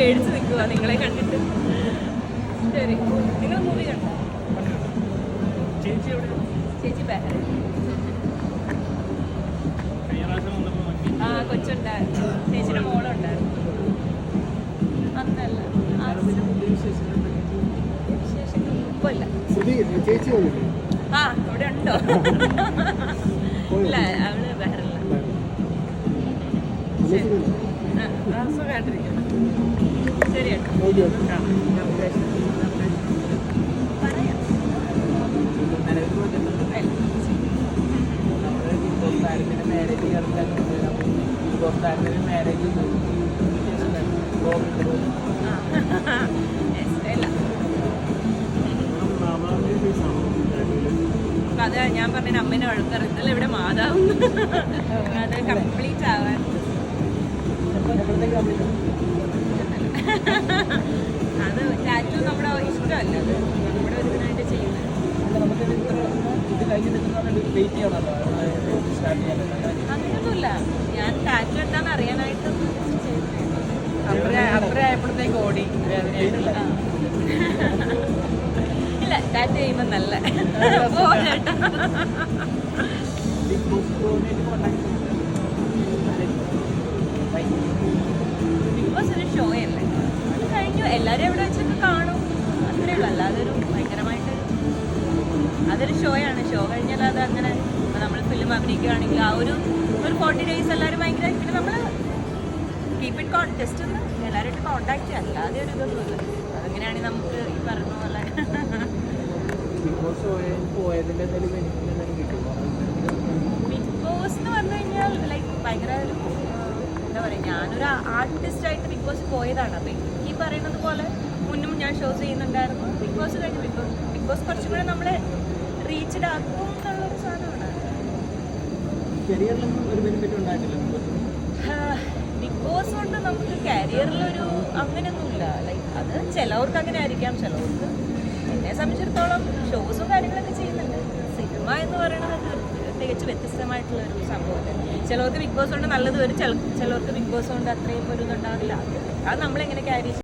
പേടിച്ച് നിൽക്കുക നിങ്ങളെ കണ്ടിട്ട്. ശരി, നിങ്ങൾ മൂവി കണ്ടോ? ചേച്ചി ബഹ്റൈൻ. ആ കൊച്ചുണ്ടായിരുന്നു, ചേച്ചിയുടെ മോളുണ്ടായിരുന്നു. അന്നല്ല വിശേഷങ്ങൾ കുഴപ്പമില്ല. ആ ഇവിടെ ഉണ്ടോ? ഇല്ല, അവള് ബഹ്റിനില്ല. സുഖമായിട്ടിരിക്കുന്നു. ശരി കേട്ടോ. പറയാം. അത് ഞാൻ പറഞ്ഞ അമ്മേനെ വഴുക്കറിയത്തില്ല, ഇവിടെ മാതാവും അത് കംപ്ലീറ്റ് ആവാൻ. അത് ടാറ്റു നമ്മുടെ ഇഷ്ടമല്ല, അത് നമ്മുടെ ഒരു ഇതിനായിട്ട് ചെയ്യുന്നത്. അങ്ങനെയൊന്നുമില്ല, ഞാൻ ടാറ്റു എന്താണെന്ന് അറിയാനായിട്ട് അപ്പുറത്തേക്ക് ഓടി. ഇല്ല, ടാറ്റു ചെയ്യുമ്പോൾ നല്ല ബിഗ് ബോസ് ഒരു ഷോ അല്ലേ, അത് കഴിഞ്ഞു എല്ലാവരും എവിടെ വെച്ചൊക്കെ കാണും, അത്രേ ഉള്ളൂ. അല്ലാതൊരു ഭയങ്കരമായിട്ട് അതൊരു ഷോയാണ്. ഷോ കഴിഞ്ഞാൽ അത് അങ്ങനെ നമ്മൾ ഫിലിം അഭിനയിക്കുകയാണെങ്കിൽ ആ ഒരു 40 days എല്ലാവരും ഭയങ്കര, പിന്നെ നമ്മൾ കീപ്പ് ഇറ്റ് കോൺടെസ്റ്റ് ഒന്ന് എല്ലാവരുമായിട്ട് കോൺടാക്ട് ചെയ്യാം, അല്ലാതെ ഒരു ഇതൊന്നുമില്ല. അതെങ്ങനെയാണെങ്കിൽ നമുക്ക് ഈ പറഞ്ഞ പോലെ ബിഗ് ബോസ് എന്ന് പറഞ്ഞു കഴിഞ്ഞാൽ ലൈക്ക് ഭയങ്കര എന്താ പറയുക, ഞാനൊരു ആർട്ടിസ്റ്റായിട്ട് ബിഗ് ബോസ് പോയതാണ്. അപ്പം ഈ പറയുന്നത് പോലെ മുന്നും ഞാൻ ഷോസ് ചെയ്യുന്നുണ്ടായിരുന്നു. ബിഗ് ബോസ് കഴിഞ്ഞ് ബിഗ് ബോസ് കുറച്ചും കൂടെ നമ്മളെ റീച്ച്ഡ് ആക്കും എന്നുള്ളൊരു സാധനമാണ്. ബിഗ് ബോസ് കൊണ്ട് നമുക്ക് കരിയറിലൊരു അങ്ങനെയൊന്നുമില്ല. ലൈക്ക് അത് ചിലവർക്ക് അങ്ങനെ ആയിരിക്കാം, ചിലവർക്ക്. എന്നെ സംബന്ധിച്ചിടത്തോളം ഷോസും കാര്യങ്ങളൊക്കെ ചെയ്യുന്നുണ്ട്. സിനിമ എന്ന് പറയുന്നത് തികച്ച് വ്യത്യസ്തമായിട്ടുള്ളൊരു സംഭവമല്ലേ. ചിലവർക്ക് ബിഗ് ബോസ് കൊണ്ട് നല്ലത് വരും, ചിലവർക്ക് ബിഗ് ബോസ് കൊണ്ട് അത്രയും ഒരു ഇതുണ്ടാവില്ല. അത് നമ്മളെങ്ങനെ ക്യാരി